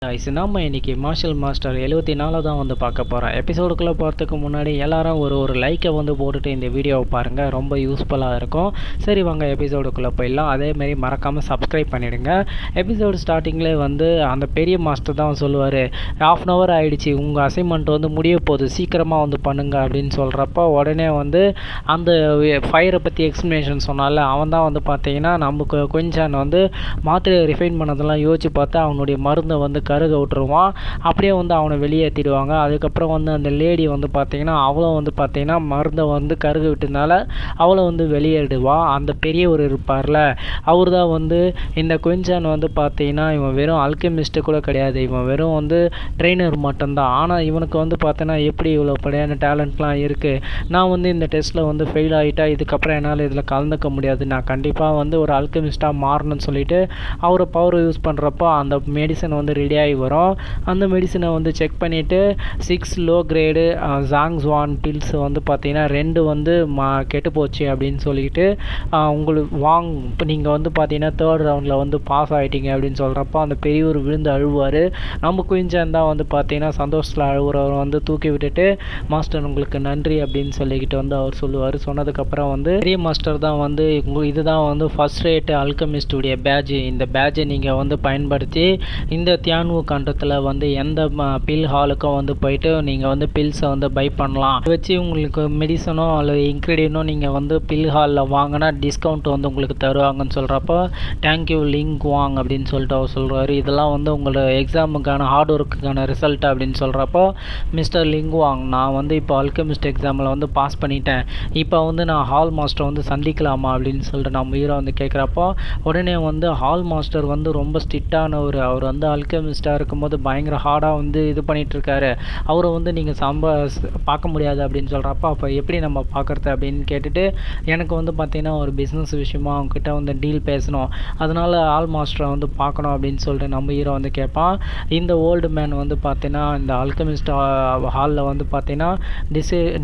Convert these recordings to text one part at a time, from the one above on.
நம்ம இன்னைக்கு marshal master 74 தான் வந்து பார்க்க போகிறோம். எபிசோடுக்குள்ளே போகிறதுக்கு முன்னாடி எல்லாரும் ஒரு லைக்கை வந்து போட்டுட்டு இந்த வீடியோவை பாருங்கள், ரொம்ப யூஸ்ஃபுல்லாக இருக்கும். சரி வாங்க எபிசோடுக்குள்ளே போயிடலாம். அதேமாரி மறக்காமல் சப்ஸ்கிரைப் பண்ணிவிடுங்க. எபிசோடு ஸ்டார்டிங்லேயே வந்து அந்த பெரிய மாஸ்டர் தான் சொல்லுவார், ½ ஆகிடுச்சு, உங்கள் அசைன்மெண்ட் வந்து முடிய போகுது, சீக்கிரமாக வந்து பண்ணுங்க அப்படின்னு சொல்கிறப்ப உடனே வந்து அந்த ஃபயரை பற்றி எக்ஸ்ப்ளனேஷன் சொன்னால அவன் தான் வந்து பார்த்தீங்கன்னா நமக்கு கொஞ்சம் வந்து மாத்திரையை ரிஃபைன் பண்ணதெல்லாம் யோசிச்சு பார்த்து அவனுடைய மருந்தை வந்து கருக விட்டுருவான். அப்படியே வந்து அவனை வெளியேற்றிடுவாங்க. அதுக்கப்புறம் வந்து அந்த லேடி வந்து பார்த்திங்கன்னா அவளும் வந்து பார்த்திங்கன்னா மருந்தை வந்து கருக விட்டதுனால அவளை வந்து வெளியேடுவான். அந்த பெரியவர் இருப்பார்ல, அவர் தான் வந்து இந்த குயின்சான் வந்து பார்த்திங்கன்னா இவன் வெறும் அல்கெமிஸ்ட்டு கூட கிடையாது, இவன் வெறும் வந்து ட்ரெயினர் மட்டும்தான். ஆனால் இவனுக்கு வந்து பார்த்தோன்னா எப்படி இவ்வளோ படியான டேலண்ட்லாம் இருக்குது, நான் வந்து இந்த டெஸ்ட்டில் வந்து ஃபெயில் ஆகிட்டா இதுக்கப்புறம் என்னால் இதில் கலந்துக்க முடியாது, நான் கண்டிப்பாக வந்து ஒரு அல்கெமிஸ்ட்டாக மாறணும்னு சொல்லிட்டு அவரை பவர் யூஸ் பண்ணுறப்போ அந்த மெடிசன் வந்து ரெடி ஆகி வரும். அந்த மெடிசனை வந்து செக் பண்ணிவிட்டு 6 லோ கிரேடு ஜாங்ஸ்வான் பில்ஸ் வந்து பார்த்தீங்கன்னா 2 வந்து கெட்டு போச்சு அப்படின்னு சொல்லிட்டு உங்களுக்கு இப்போ நீங்கள் வந்து பார்த்தீங்கன்னா 3rd ரவுண்டில் வந்து பாஸ் ஆகிட்டீங்க அப்படின்னு சொல்கிறப்போ அந்த பெரியவர் விழுந்து அழுவார். நம்ம குயின்சான் தான் வந்து பார்த்தீங்கன்னா சந்தோஷத்தில் அழுவுறவர் வந்து தூக்கி விட்டுட்டு மாஸ்டர் உங்களுக்கு நன்றி அப்படின்னு சொல்லிக்கிட்டு வந்து அவர் சொல்லுவார். சொன்னதுக்கப்புறம் வந்து பெரிய மாஸ்டர் தான் வந்து இதுதான் வந்து ஃபர்ஸ்ட் ரேட் அல்கெமிஸ்டுடைய பேட்ஜ், இந்த பேட்ஜை நீங்கள் வந்து பயன்படுத்தி இந்த தியானு கண்டத்தில் வந்து எந்த பில் ஹாலுக்கும் வந்து போயிட்டு நீங்கள் வந்து பில்ஸை வந்து பை பண்ணலாம். வச்சு உங்களுக்கு மெடிசனோ அல்லது இன்க்ரீடியனோ நீங்கள் வந்து பில் ஹாலில் வாங்கினா டிஸ்கவுண்ட் வந்து உங்களுக்கு தருவாங்கன்னு சொல்கிறப்போ தேங்க்யூ லிங் வாங் அப்படின்னு சொல்லிட்டு அவர் சொல்கிறாரு. இதெல்லாம் வந்து உங்களோட எக்ஸாமுக்கான ஹார்ட் ஒர்க்குக்கான ரிசல்ட் அப்படின்னு சொல்கிறப்போ மிஸ்டர் லிங் வாங், நான் வந்து இப்போ அல்கெமிஸ்ட் எக்ஸாமில் வந்து பாஸ் பண்ணிட்டேன், இப்போ வந்து நான் ஹால் மாஸ்டர் வந்து சந்திக்கலாமா அப்படின்னு சொல்லிட்டு நம்ம ஹீரோ வந்து கேட்குறப்போ உடனே வந்து ஹால் மாஸ்டர் வந்து ரொம்ப ஸ்ட்ரிக்டானவர், அவர் வந்து அல்கெமிஸ்டாக இருக்கும்போது பயங்கர ஹார்டாக வந்து இது பண்ணிகிட்ருக்காரு, அவரை வந்து நீங்கள் பார்க்க முடியாது அப்படின்னு சொல்கிறப்ப அப்போ எப்படி நம்ம பார்க்குறது அப்படின்னு கேட்டுட்டு எனக்கு வந்து பார்த்திங்கன்னா ஒரு பிஸ்னஸ் விஷயமா அவங்ககிட்ட வந்து டீல் பேசணும், அதனால் ஹால் மாஸ்டரை வந்து பார்க்கணும் அப்படின்னு சொல்லிட்டு நம்ம ஹீரோ வந்து கேட்பான். இந்த ஓல்டு மேன் வந்து பார்த்தீங்கன்னா இந்த அல்கெமிஸ்ட் ஹாலில் வந்து பார்த்தீங்கன்னா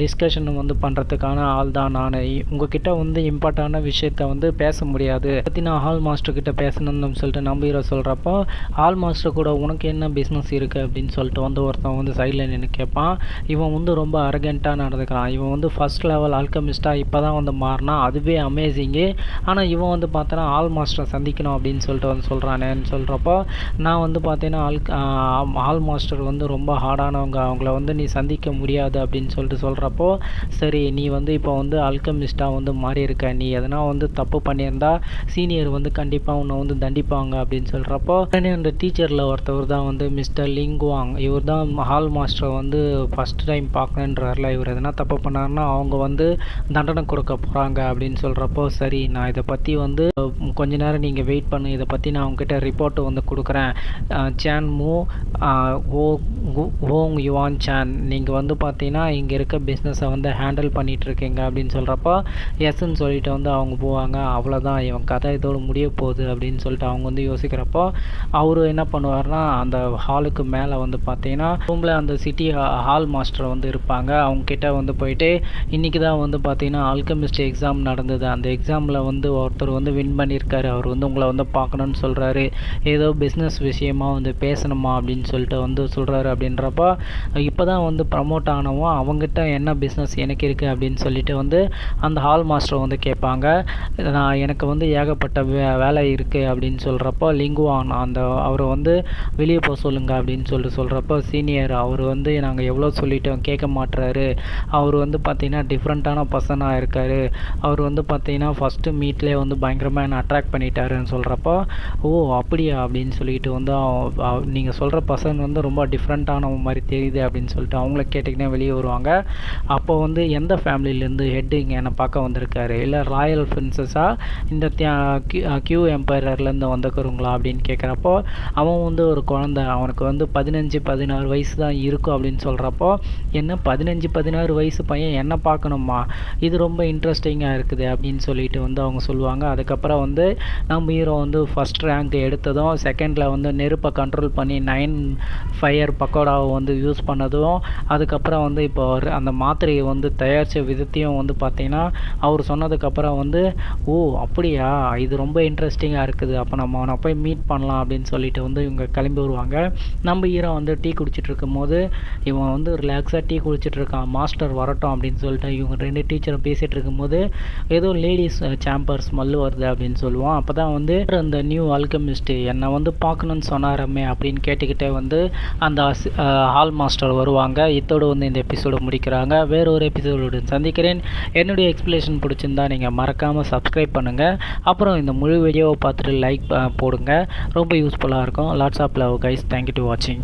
டிஸ்கஷன் வந்து பண்ணுறதுக்கான ஆள் தான் நான், உங்ககிட்ட வந்து இம்பார்ட்டான விஷயத்த வந்து பேச முடியாது பற்றி நான் ஹால் மாஸ்டர் கிட்ட பேசணும்னு சொல்லிட்டு நம்ம ஹீரோ சொல்கிறப்போ ஹால் மாஸ்டர் கூட உனக்கு என்ன பிஸ்னஸ் இருக்குது அப்படின்னு சொல்லிட்டு வந்து ஒருத்தன் வந்து சைடில் நின்று கேட்பான். இவன் வந்து ரொம்ப அரகெண்ட்டாக நடந்துக்கிறான், இவன் வந்து ஃபஸ்ட் லெவல் ஆல்கெமிஸ்ட்டாக இப்போ தான் வந்து மாறினா, அதுவே அமேசிங்கு, ஆனால் இவன் வந்து பார்த்தோன்னா ஆல் மாஸ்டரை சந்திக்கணும் அப்படின்னு சொல்லிட்டு வந்து சொல்கிறானேன்னு சொல்கிறப்போ நான் வந்து பார்த்தீங்கன்னா ஆல் மாஸ்டர் வந்து ரொம்ப ஹார்டானவங்க, அவங்கள வந்து நீ சந்திக்க முடியாது அப்படின்னு சொல்லிட்டு சொல்கிறப்போ சரி நீ வந்து இப்போ வந்து ஆல்கெமிஸ்ட்டாக வந்து மாறி இருக்க, நீ எதனா வந்து தப்பு பண்ணியிருந்தா சீனியர் வந்து கண்டிப்பாக உன்னை வந்து தண்டிப்பாங்க அப்படின்னு சொல்கிறப்போ உடனே அந்த டீச்சரில் ஒருத்தவர் தான் வந்து மிஸ்டர் லிங்குவாங், இவர் தான் ஹால் மாஸ்டரை வந்து ஃபஸ்ட் டைம் பார்க்கணுன்றார்ல, இவர் எதனா தப்பு பண்ணாருன்னா அவங்க வந்து தண்டனை கொடுக்க போகிறாங்க அப்படின்னு சொல்கிறப்போ சரி நான் இதை பற்றி வந்து கொஞ்ச நேரம் நீங்கள் வெயிட் பண்ணு, இதை பற்றி நான் அவங்ககிட்ட ரிப்போர்ட்டு வந்து கொடுக்குறேன், சான் மூ ஓங் யுவான் சான், நீங்கள் வந்து பார்த்தீங்கன்னா இங்கே இருக்க பிஸ்னஸை வந்து ஹேண்டில் பண்ணிகிட்ருக்கீங்க அப்படின்னு சொல்கிறப்போ எஸ்ன்னு சொல்லிட்டு வந்து அவங்க போவாங்க. அவ்வளோதான் இவன் கதை இதோடு முடிய போகுது அப்படின்னு சொல்லிட்டு அவங்க வந்து யோசிக்கிறப்போ அவர் என்ன பண்ணுவார்னா அந்த ஹாலுக்கு மேலே வந்து பார்த்தீங்கன்னா ரூமில் அந்த சிட்டி ஹால் மாஸ்டர் வந்து இருப்பாங்க, அவங்கக்கிட்ட வந்து போயிட்டு இன்றைக்கி தான் வந்து பார்த்தீங்கன்னா ஆல்கெமிஸ்ட் எக்ஸாம் நடந்தது, அந்த எக்ஸாமில் வந்து ஒருத்தர் வந்து வின் பண்ணியிருக்காரு, அவர் வந்து உங்களை வந்து பார்க்கணுன்னு சொல்கிறாரு, ஏதோ பிஸ்னஸ் விஷயமாக வந்து பேசணுமா அப்படின்னு சொல்லிட்டு வந்து சொல்கிறாரு. அப்படின்றப்போ இப்போ தான் வந்து ப்ரமோட் ஆனவும் அவங்ககிட்ட என்ன பிஸ்னஸ் எனக்கு இருக்குது அப்படின்னு சொல்லிட்டு வந்து அந்த ஹால் மாஸ்டர் வந்து கேட்பாங்க. நான் எனக்கு வந்து ஏகப்பட்ட வேலை இருக்குது அப்படின்னு சொல்கிறப்போ லிங்குவான் அந்த அவரை வந்து வெளியே போக சொல்லுங்கள் அப்படின்னு சொல்லிட்டு சொல்கிறப்போ சீனியர் அவர் வந்து நாங்கள் எவ்வளோ சொல்லிட்டோம் கேட்க மாட்டுறாரு, அவர் வந்து பார்த்திங்கன்னா டிஃப்ரெண்ட்டான பர்சனாக இருக்கார், அவர் வந்து பார்த்திங்கன்னா ஃபஸ்ட்டு மீட்லேயே வந்து பயங்கரமாக என்னை அட்ராக்ட் பண்ணிட்டாருன்னு சொல்கிறப்போ ஓ அப்படியா அப்படின்னு சொல்லிட்டு வந்து நீங்கள் சொல்கிற பர்சன் வந்து ரொம்ப டிஃப்ரெண்ட்டான மாதிரி தெரியுது அப்படின்னு சொல்லிட்டு அவங்கள கேட்டிங்கன்னா வெளியே வருவாங்க. அப்போ வந்து எந்த ஃபேமிலியிலேருந்து ஹெட்டு இங்கே என்னை பார்க்க வந்திருக்காரு, இல்லை ராயல் பிரின்சஸாக இந்த கியூ எம்பையர்லேருந்து வந்துக்கிறவங்களா அப்படின்னு கேட்குறப்போ அவன் வந்து ஒரு குழந்தை, அவனுக்கு வந்து 15-16 வயசு தான் இருக்கும் அப்படின்னு சொல்கிறப்போ என்ன 15-16 வயசு பையன் என்ன பார்க்கணுமா, இது ரொம்ப இன்ட்ரெஸ்டிங்காக இருக்குது அப்படின்னு சொல்லிட்டு வந்து அவங்க சொல்லுவாங்க. அதுக்கப்புறம் வந்து நம்ம ஹீரோ வந்து ஃபஸ்ட் ரேங்க் எடுத்ததும் செகண்டில் வந்து நெருப்பை கண்ட்ரோல் பண்ணி 9 ஃபயர் பக்கோடாவை வந்து யூஸ் பண்ணதும் அதுக்கப்புறம் வந்து இப்போ அந்த மாத்திரையை வந்து தயாரித்த விதத்தையும் வந்து பார்த்திங்கன்னா அவர் சொன்னதுக்கப்புறம் வந்து அப்படியா இது ரொம்ப இன்ட்ரெஸ்டிங்காக இருக்குது, அப்போ நம்ம அவனை போய் மீட் பண்ணலாம் அப்படின்னு சொல்லிட்டு வந்து இவங்க கிளம்பி கிளம்பி வருவாங்க. நம்ம ஹீரோ வந்து டீ குடிச்சிட்டு இருக்கும்போது இவன் வந்து ரிலாக்ஸாக டீ குடிச்சிட்டு இருக்கான். மாஸ்டர் வரட்டும் அப்படின்னு சொல்லிட்டு இவங்க 2 டீச்சரும் பேசிகிட்டு இருக்கும்போது ஏதோ லேடிஸ் சாம்பர் ஸ்மெல் வருது அப்படின்னு சொல்லுவான். அப்போ தான் வந்து அந்த நியூ ஆல்கெமிஸ்ட் என்னை வந்து பார்க்கணுன்னு சொன்னாரமே அப்படின்னு கேட்டுக்கிட்டே வந்து அந்த ஹால் மாஸ்டர் வருவாங்க. இதோடு வந்து இந்த எபிசோடு முடிக்கிறாங்க. வேறொரு எபிசோடு சந்திக்கிறேன். என்னுடைய எக்ஸ்பிளேஷன் பிடிச்சிருந்தா நீங்கள் மறக்காமல் சப்ஸ்கிரைப் பண்ணுங்கள். அப்புறம் இந்த முழு வீடியோவை பார்த்துட்டு லைக் போடுங்க. ரொம்ப யூஸ்ஃபுல்லாக இருக்கும். Lots of love guys. Thank you to வாட்சிங்.